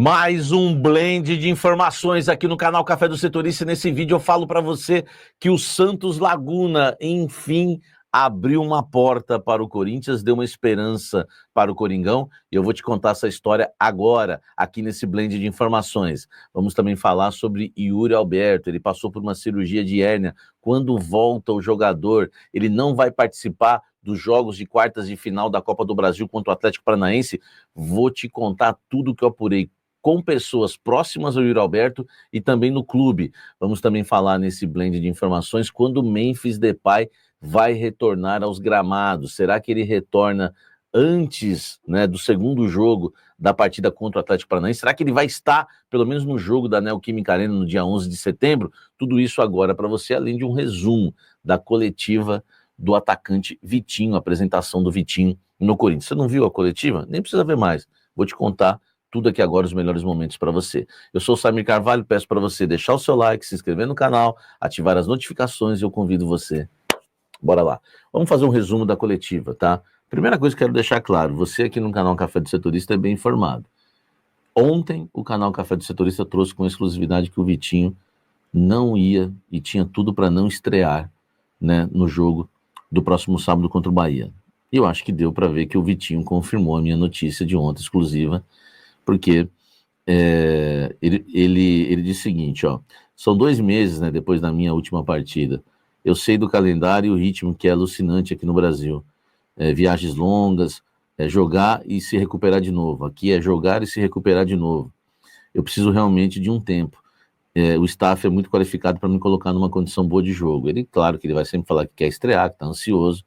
Mais um blend de informações aqui no canal Café do Setorista. Nesse vídeo eu falo para você que o Santos Laguna, enfim, abriu uma porta para o Corinthians, deu uma esperança para o Coringão, e eu vou te contar essa história agora, aqui nesse blend de informações. Vamos também falar sobre Yuri Alberto. Ele passou por uma cirurgia de hérnia. Quando volta o jogador, ele não vai participar dos jogos de quartas de final da Copa do Brasil contra o Atlético Paranaense. Vou te contar tudo que eu apurei com pessoas próximas ao Yuri Alberto e também no clube. Vamos também falar nesse blend de informações quando o Memphis Depay vai retornar aos gramados. Será que ele retorna antes, né, do segundo jogo da partida contra o Atlético Paranaense? Será que ele vai estar, pelo menos no jogo da Neoquímica Arena no dia 11 de setembro? Tudo isso agora para você, além de um resumo da coletiva do atacante Vitinho, a apresentação do Vitinho no Corinthians. Você não viu a coletiva? Nem precisa ver mais. Vou te contar tudo aqui agora, os melhores momentos para você. Eu sou o Samir Carvalho, peço para você deixar o seu like, se inscrever no canal, ativar as notificações e eu convido você. Bora lá. Vamos fazer um resumo da coletiva, tá? Primeira coisa que eu quero deixar claro, você aqui no canal Café do Setorista é bem informado. Ontem o canal Café do Setorista trouxe com exclusividade que o Vitinho não ia e tinha tudo para não estrear, né, no jogo do próximo sábado contra o Bahia. E eu acho que deu para ver que o Vitinho confirmou a minha notícia de ontem exclusiva, porque ele disse o seguinte, ó, são 2 meses, né, depois da minha última partida. Eu sei do calendário e o ritmo que é alucinante aqui no Brasil. Viagens longas, jogar e se recuperar de novo. Aqui é jogar e se recuperar de novo. Eu preciso realmente de um tempo. O staff é muito qualificado para me colocar numa condição boa de jogo. Ele, claro que ele vai sempre falar que quer estrear, que está ansioso,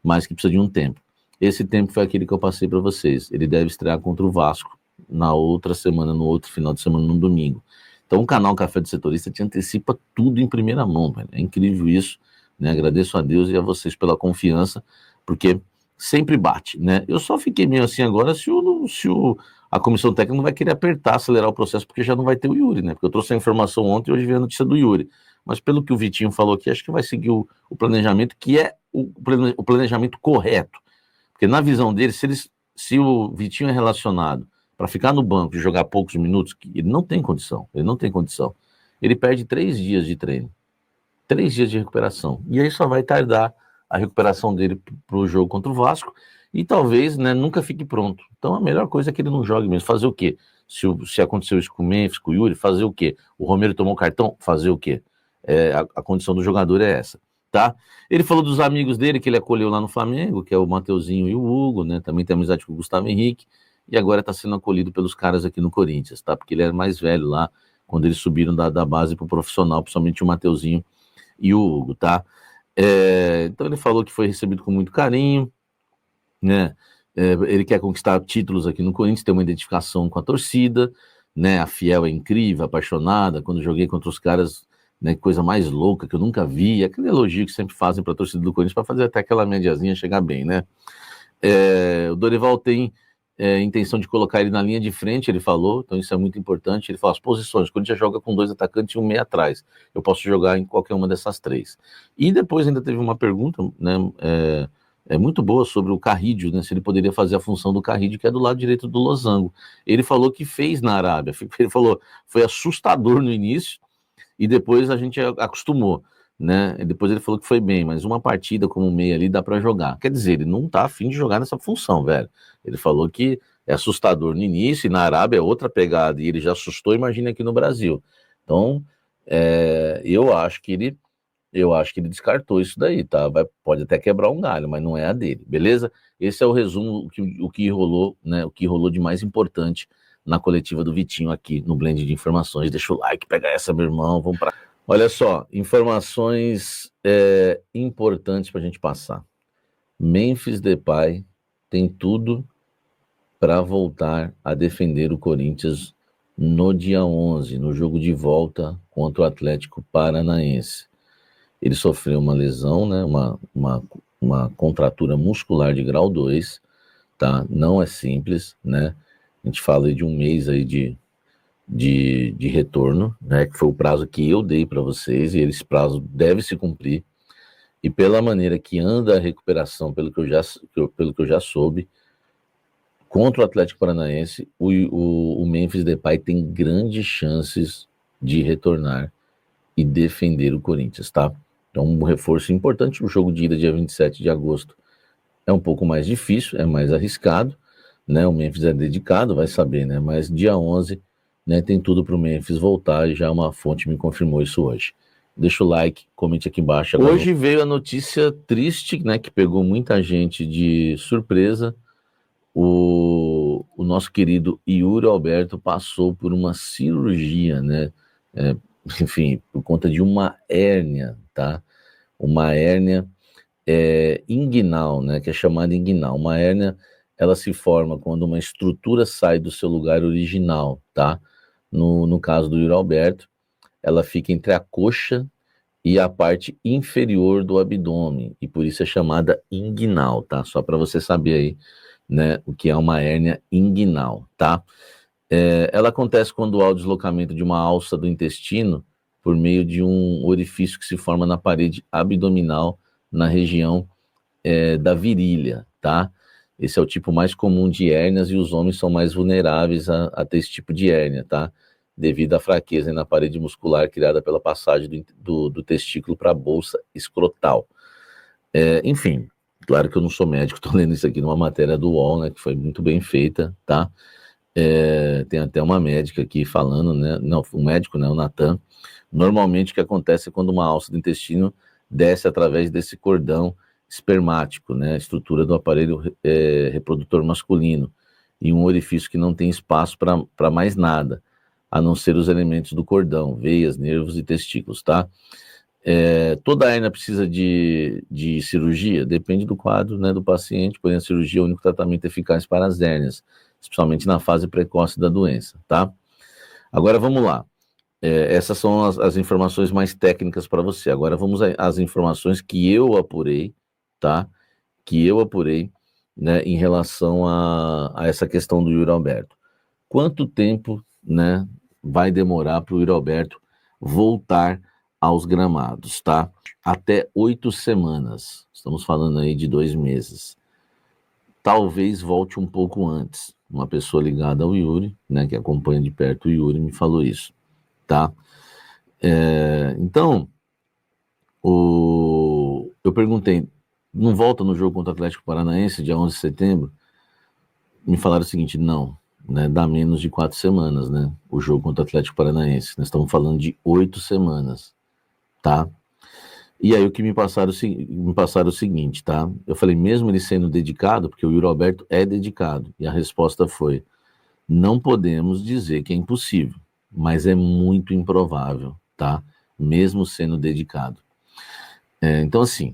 mas que precisa de um tempo. Esse tempo foi aquele que eu passei para vocês. Ele deve estrear contra o Vasco na outra semana, no outro final de semana, no domingo. Então o canal Café do Setorista te antecipa tudo em primeira mão, velho. É incrível isso, né? Agradeço a Deus e a vocês pela confiança, porque sempre bate, né? Eu só fiquei meio assim agora se a comissão técnica não vai querer apertar, acelerar o processo, porque já não vai ter o Yuri, né? Porque eu trouxe a informação ontem e hoje veio a notícia do Yuri. Mas pelo que o Vitinho falou aqui, acho que vai seguir o planejamento, que é o planejamento correto. Porque na visão dele, se o Vitinho é relacionado para ficar no banco e jogar poucos minutos, ele não tem condição, Ele perde 3 dias de treino, 3 dias de recuperação. E aí só vai tardar a recuperação dele para o jogo contra o Vasco e talvez, né, nunca fique pronto. Então a melhor coisa é que ele não jogue mesmo. Fazer o quê? Se aconteceu isso com o Memphis, com o Yuri, fazer o quê? O Romero tomou cartão, fazer o quê? A condição do jogador é essa, tá? Ele falou dos amigos dele que ele acolheu lá no Flamengo, que é o Mateuzinho e o Hugo, né? Também tem amizade com o Gustavo Henrique, e agora está sendo acolhido pelos caras aqui no Corinthians, tá? Porque ele era mais velho lá, quando eles subiram da base para o profissional, principalmente o Mateuzinho e o Hugo, tá? Então ele falou que foi recebido com muito carinho, né? Ele quer conquistar títulos aqui no Corinthians, tem uma identificação com a torcida, né? A Fiel é incrível, apaixonada. Quando joguei contra os caras, né, coisa mais louca que eu nunca vi, aquele elogio que sempre fazem para a torcida do Corinthians para fazer até aquela mediazinha chegar bem, né? O Dorival tem intenção de colocar ele na linha de frente, ele falou, então isso é muito importante. Ele fala as posições, quando a gente joga com 2 atacantes e um meio atrás, eu posso jogar em qualquer uma dessas 3. E depois ainda teve uma pergunta, né, muito boa sobre o Carrídio, né, se ele poderia fazer a função do Carrídio, que é do lado direito do losango. Ele falou que fez na Arábia, ele falou, foi assustador no início, e depois a gente acostumou, né? E depois ele falou que foi bem, mas uma partida como meia ali dá para jogar. Quer dizer, ele não tá afim de jogar nessa função, velho. Ele falou que é assustador no início, e na Arábia é outra pegada, e ele já assustou, imagina aqui no Brasil. Então, eu acho que ele descartou isso daí, tá? Pode até quebrar um galho, mas não é a dele, beleza? Esse é o resumo, o que rolou, né? O que rolou de mais importante na coletiva do Vitinho aqui no Blend de Informações. Deixa o like, pega essa, meu irmão, vamos pra... Olha só, informações importantes para a gente passar. Memphis Depay tem tudo para voltar a defender o Corinthians no dia 11, no jogo de volta contra o Atlético Paranaense. Ele sofreu uma lesão, né, uma contratura muscular de grau 2, tá? Não é simples, né? A gente fala aí de 1 mês aí de retorno, né, que foi o prazo que eu dei para vocês, e esse prazo deve se cumprir, e pela maneira que anda a recuperação, pelo que eu já soube, Contra o Atlético Paranaense, o Memphis Depay tem grandes chances de retornar e defender o Corinthians, tá? Então, um reforço importante. O jogo de ida, dia 27 de agosto, é um pouco mais difícil, é mais arriscado, né? O Memphis é dedicado, vai saber, né? Mas dia 11, né, tem tudo para o Memphis voltar, e já uma fonte me confirmou isso hoje. Deixa o like, comente aqui embaixo. Hoje veio a notícia triste, né, que pegou muita gente de surpresa. O nosso querido Yuri Alberto passou por uma cirurgia, né? Enfim, por conta de uma hérnia, tá? Uma hérnia inguinal, né? Que é chamada inguinal. Uma hérnia, ela se forma quando uma estrutura sai do seu lugar original, tá? No caso do Yuri Alberto, ela fica entre a coxa e a parte inferior do abdômen, e por isso é chamada inguinal, tá? Só para você saber aí, né, o que é uma hérnia inguinal, tá? Ela acontece quando há o deslocamento de uma alça do intestino por meio de um orifício que se forma na parede abdominal, na região da virilha, tá? Esse é o tipo mais comum de hérnias, e os homens são mais vulneráveis a ter esse tipo de hérnia, tá? Devido à fraqueza na parede muscular criada pela passagem do testículo para a bolsa escrotal. Enfim, claro que eu não sou médico, estou lendo isso aqui numa matéria do UOL, né, que foi muito bem feita, tá? Tem até uma médica aqui falando, né? Não, um médico, né? O Natan. Normalmente o que acontece é quando uma alça do intestino desce através desse cordão espermático, né? A estrutura do aparelho reprodutor masculino, e um orifício que não tem espaço para mais nada, a não ser os elementos do cordão, veias, nervos e testículos, tá? Toda hérnia precisa de cirurgia? Depende do quadro, né, do paciente, porém a cirurgia é o único tratamento eficaz para as hérnias, especialmente na fase precoce da doença, tá? Agora vamos lá. Essas são as informações mais técnicas para você. Agora vamos às informações que eu apurei, tá? Que eu apurei, né, em relação a essa questão do Yuri Alberto. Quanto tempo, né, vai demorar para o Yuri Alberto voltar aos gramados, tá? Até 8 semanas. Estamos falando aí de 2 meses. Talvez volte um pouco antes. Uma pessoa ligada ao Yuri, né, que acompanha de perto o Yuri, me falou isso, tá? Então, eu perguntei, não volta no jogo contra o Atlético Paranaense, dia 11 de setembro? Me falaram o seguinte, não, né, dá menos de 4 semanas, né, o jogo contra o Atlético Paranaense. Nós estamos falando de 8 semanas, tá? E aí o que me passaram o seguinte, tá? Eu falei, mesmo ele sendo dedicado, porque o Yuri Alberto é dedicado, e a resposta foi, não podemos dizer que é impossível, mas é muito improvável, tá? Mesmo sendo dedicado. Então, assim,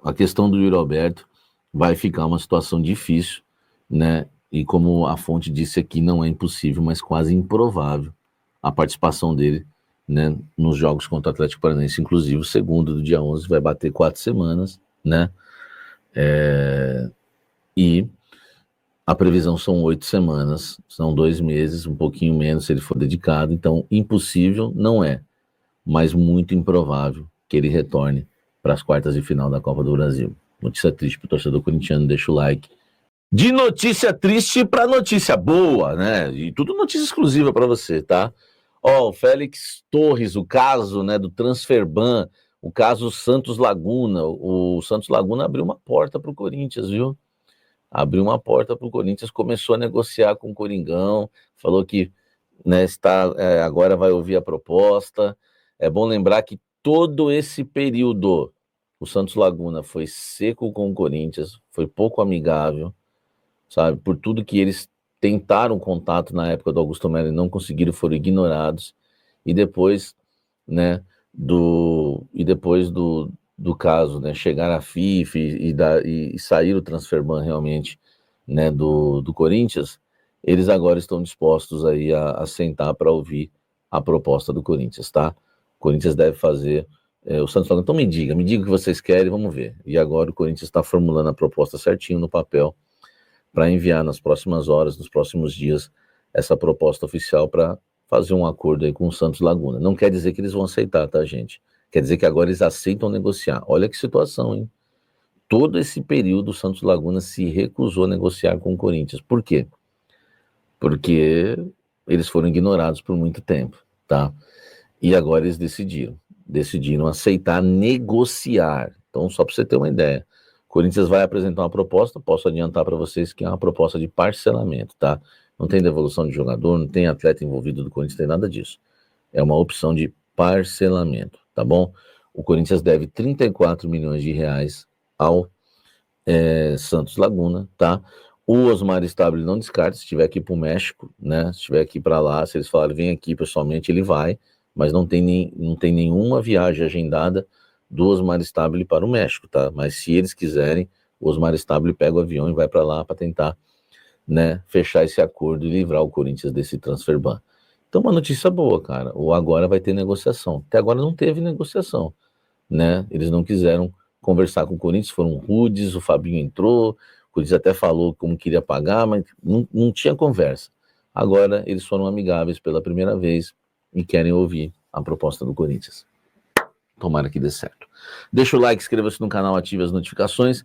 a questão do Yuri Alberto vai ficar uma situação difícil, né? E como a fonte disse aqui, não é impossível, mas quase improvável a participação dele, né, nos jogos contra o Atlético Paranaense. Inclusive, o segundo do dia 11 vai bater 4 semanas, né? E a previsão são 8 semanas, são 2 meses, um pouquinho menos se ele for dedicado. Então, impossível não é, mas muito improvável que ele retorne para as quartas de final da Copa do Brasil. Notícia triste para o torcedor corintiano, deixa o like. De notícia triste para notícia boa, né? E tudo notícia exclusiva para você, tá? O Félix Torres, o caso, né, do Transferban, o caso Santos Laguna. O Santos Laguna abriu uma porta para o Corinthians, viu? Abriu uma porta para o Corinthians, começou a negociar com o Coringão, falou que, né, agora vai ouvir a proposta. É bom lembrar que todo esse período o Santos Laguna foi seco com o Corinthians, foi pouco amigável, sabe? Por tudo que eles tentaram contato na época do Augusto Melo e não conseguiram, foram ignorados. E depois, né, do caso, né, chegar à FIFA e sair o transferban realmente, né, do Corinthians, eles agora estão dispostos aí a sentar para ouvir a proposta do Corinthians, tá? O Corinthians deve fazer. O Santos falando, então me diga o que vocês querem, vamos ver. E agora o Corinthians está formulando a proposta certinho no papel para enviar nas próximas horas, nos próximos dias, essa proposta oficial para fazer um acordo aí com o Santos Laguna. Não quer dizer que eles vão aceitar, tá, gente? Quer dizer que agora eles aceitam negociar. Olha que situação, hein? todo esse período o Santos Laguna se recusou a negociar com o Corinthians. Por quê? Porque eles foram ignorados por muito tempo, tá? E agora eles decidiram aceitar negociar. Então, só para você ter uma ideia, o Corinthians vai apresentar uma proposta, posso adiantar para vocês que é uma proposta de parcelamento, tá? Não tem devolução de jogador, não tem atleta envolvido do Corinthians, não tem nada disso. É uma opção de parcelamento, tá bom? O Corinthians deve 34 milhões de reais ao Santos Laguna, tá? O Osmar Stabile não descarta, se tiver aqui para o México, né? Se tiver aqui para lá, se eles falarem vem aqui pessoalmente, ele vai, mas não tem nenhuma viagem agendada do Osmar Stabile para o México, tá? Mas se eles quiserem, o Osmar Stabile pega o avião e vai para lá para tentar, né, fechar esse acordo e livrar o Corinthians desse transfer ban. Então, uma notícia boa, cara. O agora vai ter negociação. Até agora não teve negociação, né? Eles não quiseram conversar com o Corinthians, foram rudes, o Fabinho entrou, o Corinthians até falou como queria pagar, mas não tinha conversa. Agora eles foram amigáveis pela primeira vez e querem ouvir a proposta do Corinthians. Tomara que dê certo. Deixa o like, inscreva-se no canal, ative as notificações.